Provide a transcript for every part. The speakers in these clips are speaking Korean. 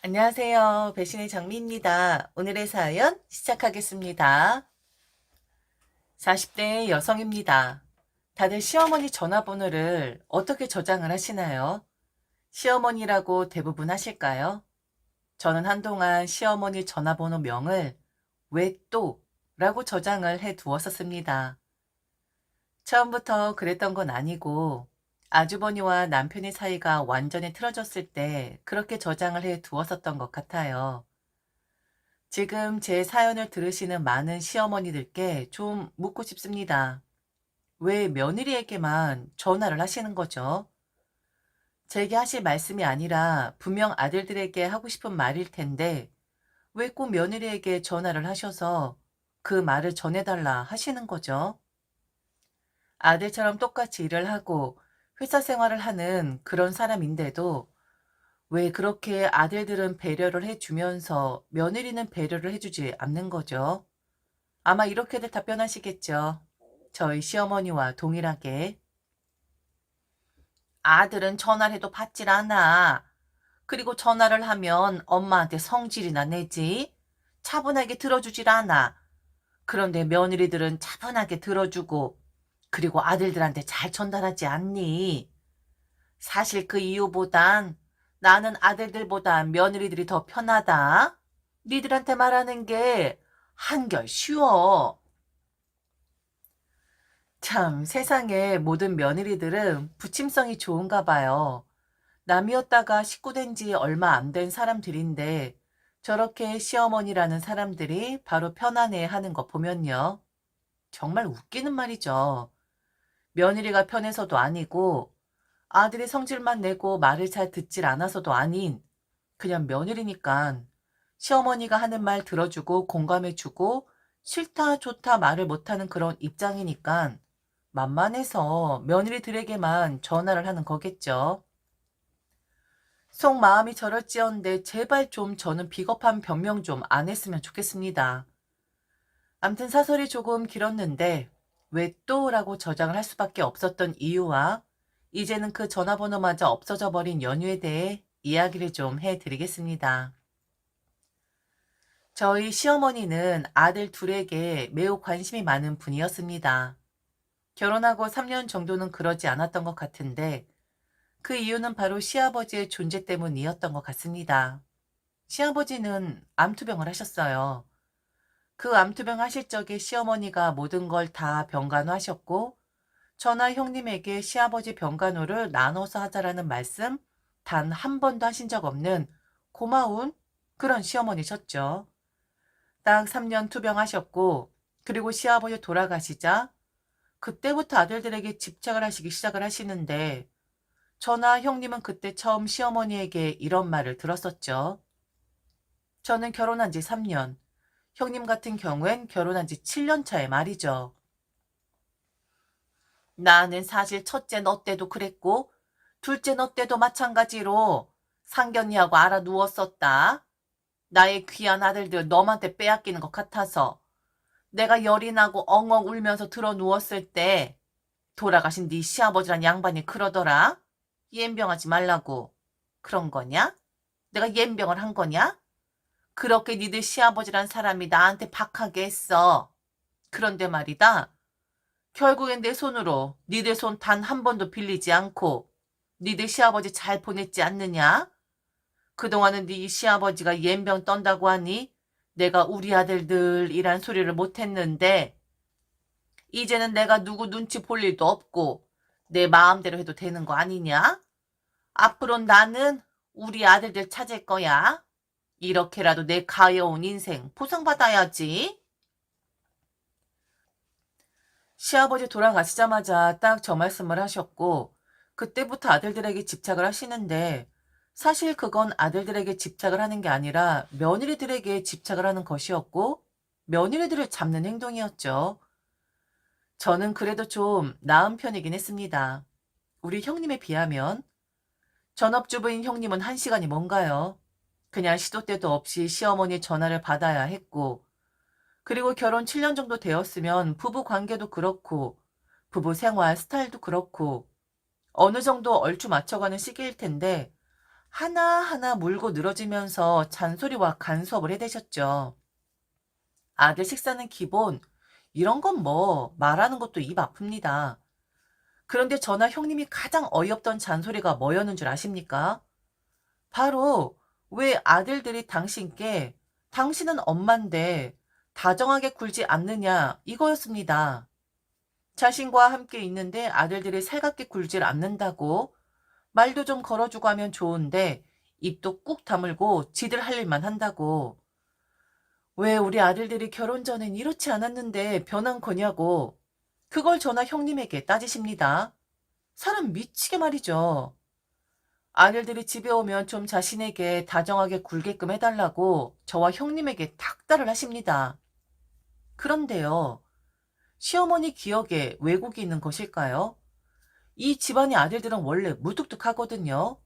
안녕하세요. 배신의 장미입니다. 오늘의 사연 시작하겠습니다. 40대 여성입니다. 다들 시어머니 전화번호를 어떻게 저장을 하시나요? 시어머니라고 대부분 하실까요? 저는 한동안 시어머니 전화번호 명을 왜 또? 라고 저장을 해 두었었습니다. 처음부터 그랬던 건 아니고 아주버니와 남편의 사이가 완전히 틀어졌을 때 그렇게 저장을 해 두었었던 것 같아요. 지금 제 사연을 들으시는 많은 시어머니들께 좀 묻고 싶습니다. 왜 며느리에게만 전화를 하시는 거죠? 제게 하실 말씀이 아니라 분명 아들들에게 하고 싶은 말일 텐데 왜 꼭 며느리에게 전화를 하셔서 그 말을 전해달라 하시는 거죠? 아들처럼 똑같이 일을 하고 회사 생활을 하는 그런 사람인데도 왜 그렇게 아들들은 배려를 해주면서 며느리는 배려를 해주지 않는 거죠? 아마 이렇게들 답변하시겠죠. 저희 시어머니와 동일하게. 아들은 전화를 해도 받질 않아. 그리고 전화를 하면 엄마한테 성질이나 내지. 차분하게 들어주질 않아. 그런데 며느리들은 차분하게 들어주고, 그리고 아들들한테 잘 전달하지 않니? 사실 그 이유보단 나는 아들들보다 며느리들이 더 편하다. 니들한테 말하는 게 한결 쉬워. 참, 세상의 모든 며느리들은 부침성이 좋은가 봐요. 남이었다가 식구 된 지 얼마 안 된 사람들인데 저렇게 시어머니라는 사람들이 바로 편안해 하는 거 보면요. 정말 웃기는 말이죠. 며느리가 편해서도 아니고 아들이 성질만 내고 말을 잘 듣질 않아서도 아닌 그냥 며느리니까 시어머니가 하는 말 들어주고 공감해주고 싫다 좋다 말을 못하는 그런 입장이니까 만만해서 며느리들에게만 전화를 하는 거겠죠. 속마음이 저럴지언데 제발 좀 저는 비겁한 변명 좀 안 했으면 좋겠습니다. 암튼 사설이 조금 길었는데 왜 또라고 저장을 할 수밖에 없었던 이유와 이제는 그 전화번호마저 없어져 버린 연유에 대해 이야기를 좀 해드리겠습니다. 저희 시어머니는 아들 둘에게 매우 관심이 많은 분이었습니다. 결혼하고 3년 정도는 그러지 않았던 것 같은데 그 이유는 바로 시아버지의 존재 때문이었던 것 같습니다. 시아버지는 암투병을 하셨어요. 그 암투병 하실 적에 시어머니가 모든 걸 다 병간호하셨고 저나 형님에게 시아버지 병간호를 나눠서 하자라는 말씀 단 한 번도 하신 적 없는 고마운 그런 시어머니셨죠. 딱 3년 투병하셨고 그리고 시아버지 돌아가시자 그때부터 아들들에게 집착을 하시기 시작을 하시는데 저나 형님은 그때 처음 시어머니에게 이런 말을 들었었죠. 저는 결혼한 지 3년, 형님 같은 경우엔 결혼한 지 7년 차의 말이죠. 나는 사실 첫째 너 때도 그랬고 둘째 너 때도 마찬가지로 상견례하고 알아 누웠었다. 나의 귀한 아들들 너한테 빼앗기는 것 같아서 내가 열이 나고 엉엉 울면서 들어 누웠을 때 돌아가신 네 시아버지란 양반이 그러더라. 옌병하지 말라고. 그런 거냐? 내가 옌병을 한 거냐? 그렇게 니들 시아버지란 사람이 나한테 박하게 했어. 그런데 말이다. 결국엔 내 손으로 니들 손 단 한 번도 빌리지 않고 니들 시아버지 잘 보냈지 않느냐? 그동안은 네 시아버지가 옌병 떤다고 하니 내가 우리 아들들이란 소리를 못했는데 이제는 내가 누구 눈치 볼 일도 없고 내 마음대로 해도 되는 거 아니냐? 앞으로 나는 우리 아들들 찾을 거야. 이렇게라도 내 가여운 인생 보상받아야지. 시아버지 돌아가시자마자 딱 저 말씀을 하셨고 그때부터 아들들에게 집착을 하시는데 사실 그건 아들들에게 집착을 하는 게 아니라 며느리들에게 집착을 하는 것이었고 며느리들을 잡는 행동이었죠. 저는 그래도 좀 나은 편이긴 했습니다. 우리 형님에 비하면 전업주부인 형님은 1시간이 뭔가요? 그냥 시도 때도 없이 시어머니 전화를 받아야 했고 그리고 결혼 7년 정도 되었으면 부부 관계도 그렇고 부부 생활 스타일도 그렇고 어느 정도 얼추 맞춰가는 시기일 텐데 하나하나 물고 늘어지면서 잔소리와 간섭을 해대셨죠. 아들 식사는 기본, 이런 건 뭐 말하는 것도 입 아픕니다. 그런데 저나 형님이 가장 어이없던 잔소리가 뭐였는 줄 아십니까? 바로 왜 아들들이 당신께 당신은 엄만데 다정하게 굴지 않느냐 이거였습니다. 자신과 함께 있는데 아들들이 살갑게 굴질 않는다고 말도 좀 걸어주고 하면 좋은데 입도 꾹 다물고 지들 할 일만 한다고 왜 우리 아들들이 결혼 전엔 이렇지 않았는데 변한 거냐고 그걸 저나 형님에게 따지십니다. 사람 미치게 말이죠. 아들들이 집에 오면 좀 자신에게 다정하게 굴게끔 해달라고 저와 형님에게 닥달을 하십니다. 그런데요, 시어머니 기억에 왜곡이 있는 것일까요? 이 집안의 아들들은 원래 무뚝뚝하거든요.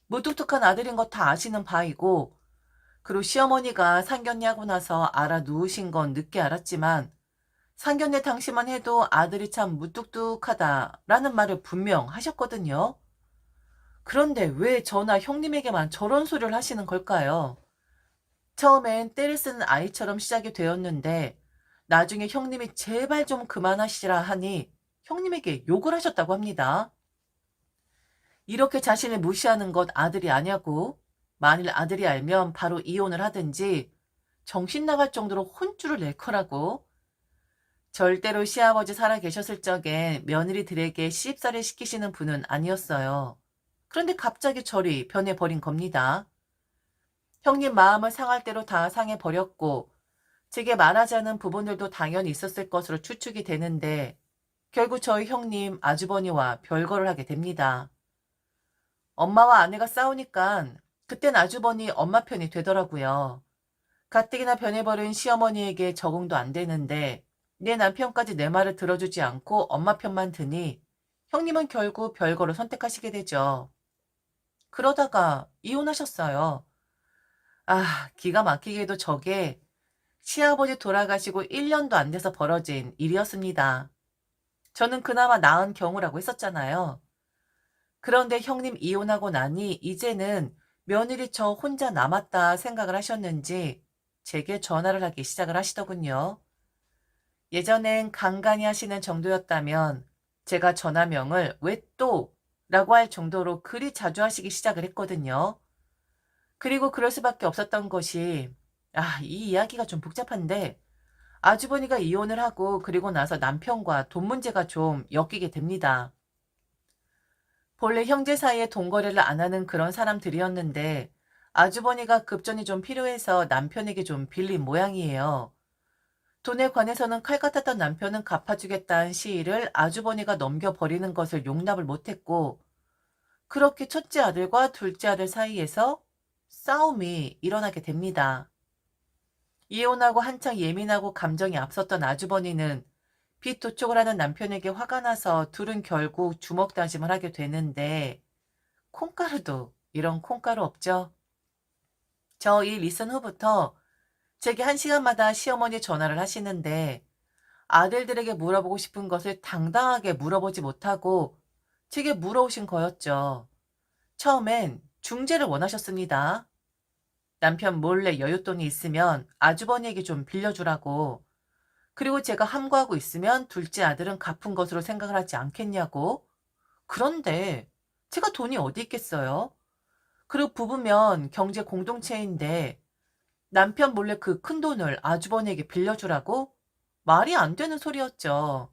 무뚝뚝한 아들인 거 다 아시는 바이고, 그리고 시어머니가 상견례 하고 나서 알아 누우신 건 늦게 알았지만, 상견례 당시만 해도 아들이 참 무뚝뚝하다라는 말을 분명 하셨거든요. 그런데 왜 저나 형님에게만 저런 소리를 하시는 걸까요? 처음엔 때를 쓰는 아이처럼 시작이 되었는데 나중에 형님이 제발 좀 그만하시라 하니 형님에게 욕을 하셨다고 합니다. 이렇게 자신을 무시하는 것 아들이 아냐고 만일 아들이 알면 바로 이혼을 하든지 정신 나갈 정도로 혼쭐을 낼 거라고 절대로 시아버지 살아 계셨을 적엔 며느리들에게 시집살이 시키시는 분은 아니었어요. 그런데 갑자기 저리 변해버린 겁니다. 형님 마음을 상할 대로 다 상해버렸고 제게 말하자는 부분들도 당연히 있었을 것으로 추측이 되는데 결국 저희 형님 아주버니와 별거를 하게 됩니다. 엄마와 아내가 싸우니까 그땐 아주버니 엄마 편이 되더라고요. 가뜩이나 변해버린 시어머니에게 적응도 안 되는데 내 남편까지 내 말을 들어주지 않고 엄마 편만 드니 형님은 결국 별거를 선택하시게 되죠. 그러다가 이혼하셨어요. 아, 기가 막히게도 저게 시아버지 돌아가시고 1년도 안 돼서 벌어진 일이었습니다. 저는 그나마 나은 경우라고 했었잖아요. 그런데 형님 이혼하고 나니 이제는 며느리 저 혼자 남았다 생각을 하셨는지 제게 전화를 하기 시작을 하시더군요. 예전엔 간간히 하시는 정도였다면 제가 전화명을 왜 또? 라고 할 정도로 그리 자주 하시기 시작을 했거든요. 그리고 그럴 수밖에 없었던 것이 이 이야기가 좀 복잡한데 아주버니가 이혼을 하고 그리고 나서 남편과 돈 문제가 좀 엮이게 됩니다. 본래 형제 사이에 돈 거래를 안 하는 그런 사람들이었는데 아주버니가 급전이 좀 필요해서 남편에게 좀 빌린 모양이에요. 돈에 관해서는 칼 같았던 남편은 갚아주겠다는 시일을 아주버니가 넘겨버리는 것을 용납을 못했고 그렇게 첫째 아들과 둘째 아들 사이에서 싸움이 일어나게 됩니다. 이혼하고 한창 예민하고 감정이 앞섰던 아주버니는 빚 도촉을 하는 남편에게 화가 나서 둘은 결국 주먹 다짐을 하게 되는데 콩가루도 이런 콩가루 없죠? 저 이 리슨 후부터 제게 1시간마다 시어머니 전화를 하시는데 아들들에게 물어보고 싶은 것을 당당하게 물어보지 못하고 제게 물어오신 거였죠. 처음엔 중재를 원하셨습니다. 남편 몰래 여윳돈이 있으면 아주버니에게 좀 빌려주라고. 그리고 제가 함구하고 있으면 둘째 아들은 갚은 것으로 생각을 하지 않겠냐고. 그런데 제가 돈이 어디 있겠어요? 그리고 부부면 경제 공동체인데 남편 몰래 그 큰 돈을 아주버니에게 빌려주라고? 말이 안 되는 소리였죠.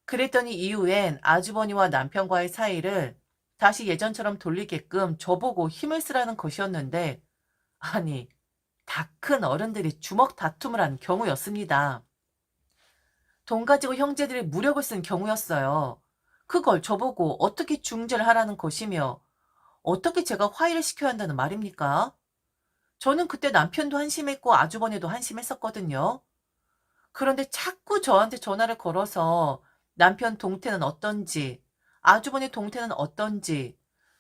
그랬더니 이후엔 아주버니와 남편과의 사이를 다시 예전처럼 돌리게끔 저보고 힘을 쓰라는 것이었는데 아니, 다 큰 어른들이 주먹 다툼을 한 경우였습니다. 돈 가지고 형제들이 무력을 쓴 경우였어요. 그걸 저보고 어떻게 중재를 하라는 것이며 어떻게 제가 화해를 시켜야 한다는 말입니까? 저는 그때 남편도 한심했고 아주버니도 한심했었거든요. 그런데 자꾸 저한테 전화를 걸어서 남편 동태는 어떤지, 아주버니 동태는 어떤지,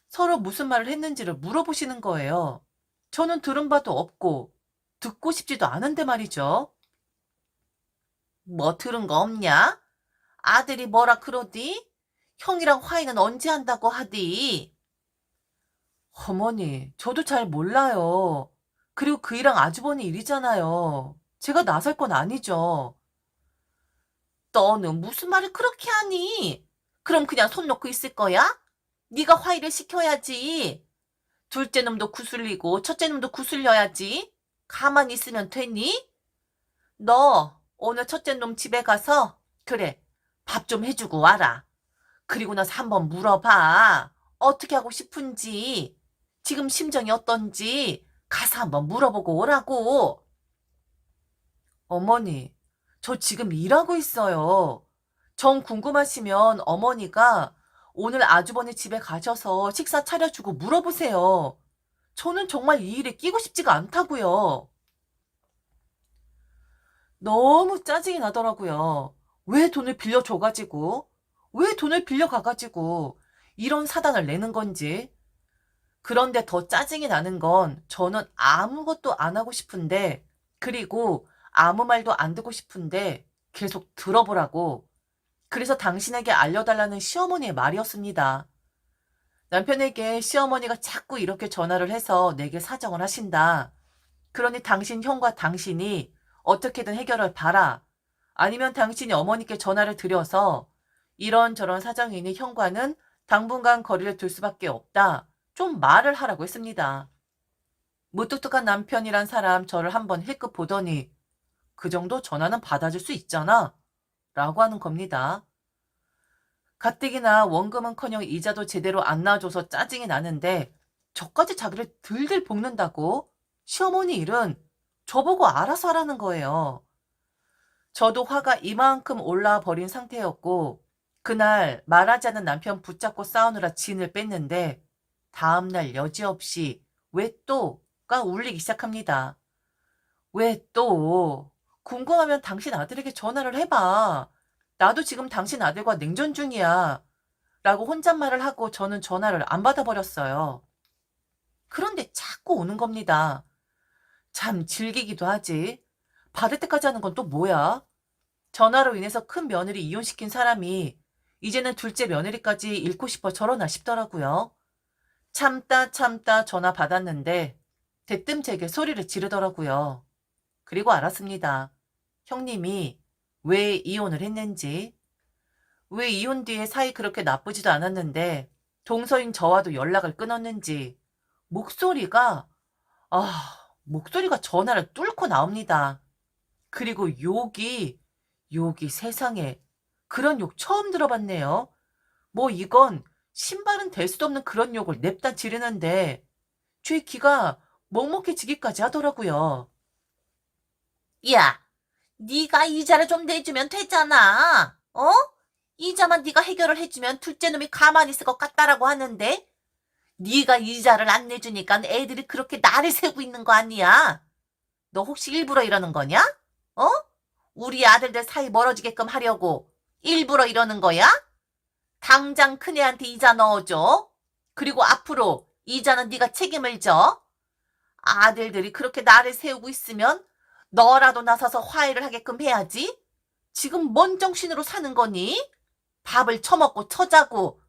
서로 무슨 말을 했는지를 물어보시는 거예요. 저는 들은 바도 없고 듣고 싶지도 않은데 말이죠. 뭐 들은 거 없냐? 아들이 뭐라 그러디? 형이랑 화해는 언제 한다고 하디? 어머니, 저도 잘 몰라요. 그리고 그 일랑 아주버니 일이잖아요. 제가 나설 건 아니죠. 너는 무슨 말을 그렇게 하니? 그럼 그냥 손 놓고 있을 거야? 네가 화해를 시켜야지. 둘째 놈도 구슬리고 첫째 놈도 구슬려야지. 가만히 있으면 되니? 너 오늘 첫째 놈 집에 가서 그래 밥 좀 해주고 와라. 그리고 나서 한번 물어봐. 어떻게 하고 싶은지, 지금 심정이 어떤지 가서 한번 물어보고 오라고. 어머니, 저 지금 일하고 있어요. 정 궁금하시면 어머니가 오늘 아주버니 집에 가셔서 식사 차려주고 물어보세요. 저는 정말 이 일에 끼고 싶지가 않다고요. 너무 짜증이 나더라고요. 왜 돈을 빌려줘가지고, 왜 돈을 빌려가가지고 이런 사단을 내는 건지. 그런데 더 짜증이 나는 건 저는 아무것도 안 하고 싶은데, 그리고 아무 말도 안 듣고 싶은데 계속 들어보라고. 그래서 당신에게 알려달라는 시어머니의 말이었습니다. 남편에게 시어머니가 자꾸 이렇게 전화를 해서 내게 사정을 하신다. 그러니 당신 형과 당신이 어떻게든 해결을 봐라. 아니면 당신이 어머니께 전화를 드려서 이런저런 사정이니 형과는 당분간 거리를 둘 수밖에 없다. 좀 말을 하라고 했습니다. 무뚝뚝한 남편이란 사람 저를 한번 힐끗 보더니 그 정도 전화는 받아줄 수 있잖아. 라고 하는 겁니다. 가뜩이나 원금은커녕 이자도 제대로 안 놔줘서 짜증이 나는데 저까지 자기를 들들 볶는다고? 시어머니 일은 저보고 알아서 하라는 거예요. 저도 화가 이만큼 올라와 버린 상태였고 그날 말하지 않는 남편 붙잡고 싸우느라 진을 뺐는데 다음날 여지없이 왜 또가 울리기 시작합니다. 왜 또? 궁금하면 당신 아들에게 전화를 해봐. 나도 지금 당신 아들과 냉전 중이야. 라고 혼잣말을 하고 저는 전화를 안 받아버렸어요. 그런데 자꾸 오는 겁니다. 참 즐기기도 하지. 받을 때까지 하는 건 또 뭐야? 전화로 인해서 큰 며느리 이혼시킨 사람이 이제는 둘째 며느리까지 잃고 싶어 저러나 싶더라고요. 참다 참다 전화 받았는데 대뜸 제게 소리를 지르더라고요. 그리고 알았습니다. 형님이 왜 이혼을 했는지. 왜 이혼 뒤에 사이 그렇게 나쁘지도 않았는데 동서인 저와도 연락을 끊었는지. 목소리가 목소리가 전화를 뚫고 나옵니다. 그리고 욕이 세상에 그런 욕 처음 들어봤네요. 뭐 이건 신발은 될 수도 없는 그런 욕을 냅다 지르는데 제 귀가 먹먹해지기까지 하더라고요. 야, 네가 이자를 좀 내주면 되잖아. 어? 이자만 네가 해결을 해주면 둘째 놈이 가만히 있을 것 같다라고 하는데 네가 이자를 안 내주니까 애들이 그렇게 나를 세우고 있는 거 아니야? 너 혹시 일부러 이러는 거냐? 어? 우리 아들들 사이 멀어지게끔 하려고 일부러 이러는 거야? 당장 큰애한테 이자 넣어줘. 그리고 앞으로 이자는 네가 책임을 져. 아들들이 그렇게 나를 세우고 있으면 너라도 나서서 화해를 하게끔 해야지. 지금 뭔 정신으로 사는 거니? 밥을 처먹고 처자고.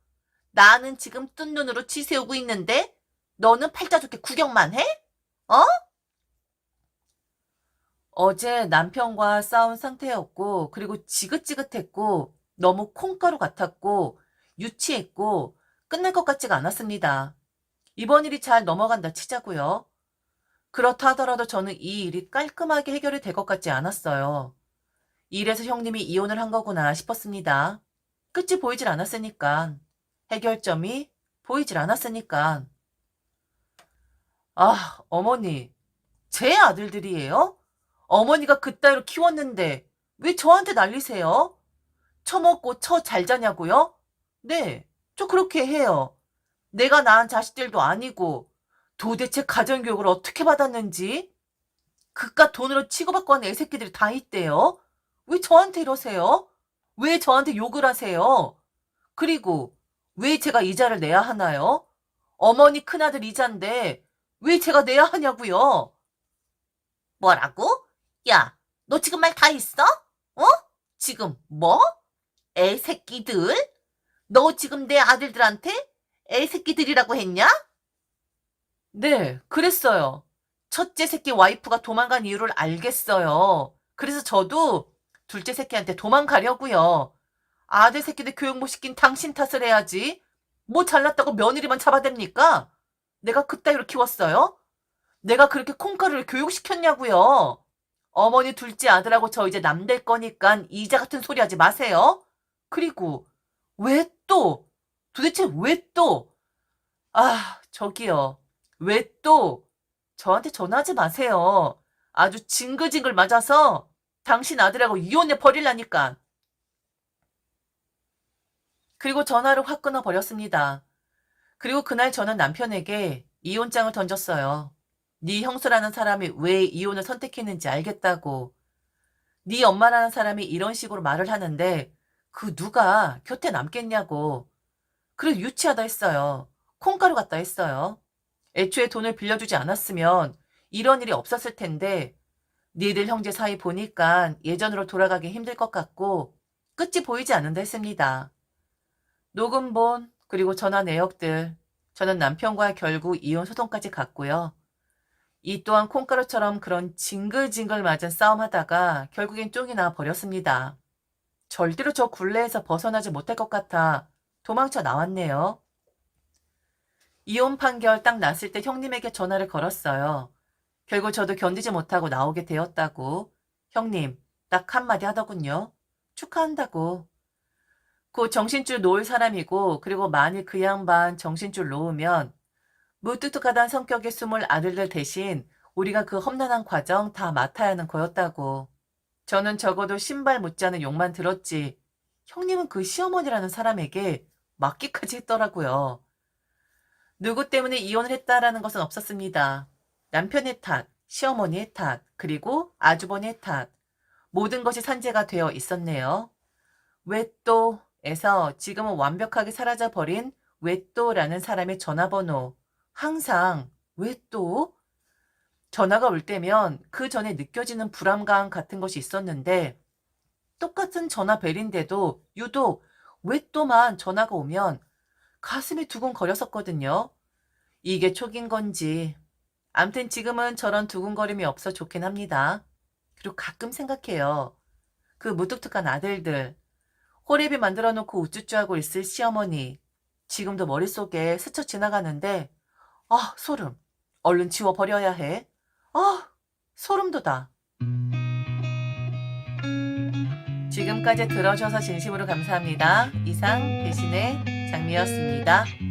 나는 지금 뜬 눈으로 지새우고 있는데 너는 팔자 좋게 구경만 해? 어? 어제 남편과 싸운 상태였고 그리고 지긋지긋했고 너무 콩가루 같았고 유치했고 끝날 것 같지가 않았습니다. 이번 일이 잘 넘어간다 치자고요. 그렇다 하더라도 저는 이 일이 깔끔하게 해결이 될 것 같지 않았어요. 이래서 형님이 이혼을 한 거구나 싶었습니다. 끝이 보이질 않았으니까. 해결점이 보이질 않았으니까. 어머니, 제 아들들이에요? 어머니가 그따위로 키웠는데 왜 저한테 난리세요? 처먹고 처 잘 자냐고요? 네, 저 그렇게 해요. 내가 낳은 자식들도 아니고 도대체 가정교육을 어떻게 받았는지 그깟 돈으로 치고받고 하는 애새끼들이 다 있대요. 왜 저한테 이러세요? 왜 저한테 욕을 하세요? 그리고 왜 제가 이자를 내야 하나요? 어머니 큰아들 이자인데 왜 제가 내야 하냐고요? 뭐라고? 야, 너 지금 말 다 했어? 어? 지금 뭐? 애새끼들? 너 지금 내 아들들한테 애새끼들이라고 했냐? 네, 그랬어요. 첫째 새끼 와이프가 도망간 이유를 알겠어요. 그래서 저도 둘째 새끼한테 도망가려고요. 아들 새끼들 교육 못 시킨 당신 탓을 해야지. 뭐 잘났다고 며느리만 잡아댑니까? 내가 그따위로 키웠어요? 내가 그렇게 콩가루를 교육시켰냐고요. 어머니 둘째 아들하고 저 이제 남 될 거니까 이자 같은 소리 하지 마세요. 그리고 왜 또? 도대체 왜 또? 아, 저기요. 왜 또? 저한테 전화하지 마세요. 아주 징글징글 맞아서 당신 아들하고 이혼해 버릴라니까. 그리고 전화를 확 끊어버렸습니다. 그리고 그날 저는 남편에게 이혼장을 던졌어요. 네 형수라는 사람이 왜 이혼을 선택했는지 알겠다고. 네 엄마라는 사람이 이런 식으로 말을 하는데 그 누가 곁에 남겠냐고. 그리고 유치하다 했어요. 콩가루 같다 했어요. 애초에 돈을 빌려주지 않았으면 이런 일이 없었을 텐데 니들 형제 사이 보니까 예전으로 돌아가기 힘들 것 같고 끝이 보이지 않는다 했습니다. 녹음본 그리고 전화 내역들 저는 남편과 결국 이혼 소송까지 갔고요. 이 또한 콩가루처럼 그런 징글징글 맞은 싸움하다가 결국엔 쫑이 나 버렸습니다. 절대로 저 굴레에서 벗어나지 못할 것 같아 도망쳐 나왔네요. 이혼 판결 딱 났을 때 형님에게 전화를 걸었어요. 결국 저도 견디지 못하고 나오게 되었다고. 형님, 딱 한마디 하더군요. 축하한다고. 곧 정신줄 놓을 사람이고 그리고 만일 그 양반 정신줄 놓으면 무뚝뚝하단 성격의 숨을 아들들 대신 우리가 그 험난한 과정 다 맡아야 하는 거였다고. 저는 적어도 신발 묻지 않은 욕만 들었지. 형님은 그 시어머니라는 사람에게 맡기까지 했더라고요. 누구 때문에 이혼을 했다라는 것은 없었습니다. 남편의 탓, 시어머니의 탓, 그리고 아주버니의 탓. 모든 것이 산재가 되어 있었네요. 왜 또에서 지금은 완벽하게 사라져버린 왜 또라는 사람의 전화번호. 항상 왜 또? 전화가 올 때면 그 전에 느껴지는 불안감 같은 것이 있었는데 똑같은 전화 벨인데도 유독 왜 또만 전화가 오면 가슴이 두근거렸었거든요. 이게 촉인 건지. 암튼 지금은 저런 두근거림이 없어 좋긴 합니다. 그리고 가끔 생각해요. 그 무뚝뚝한 아들들. 호랩이 만들어 놓고 우쭈쭈하고 있을 시어머니. 지금도 머릿속에 스쳐 지나가는데 아, 소름. 얼른 지워버려야 해. 아, 소름 돋아. 지금까지 들어주셔서 진심으로 감사합니다. 이상 대신의 장미였습니다.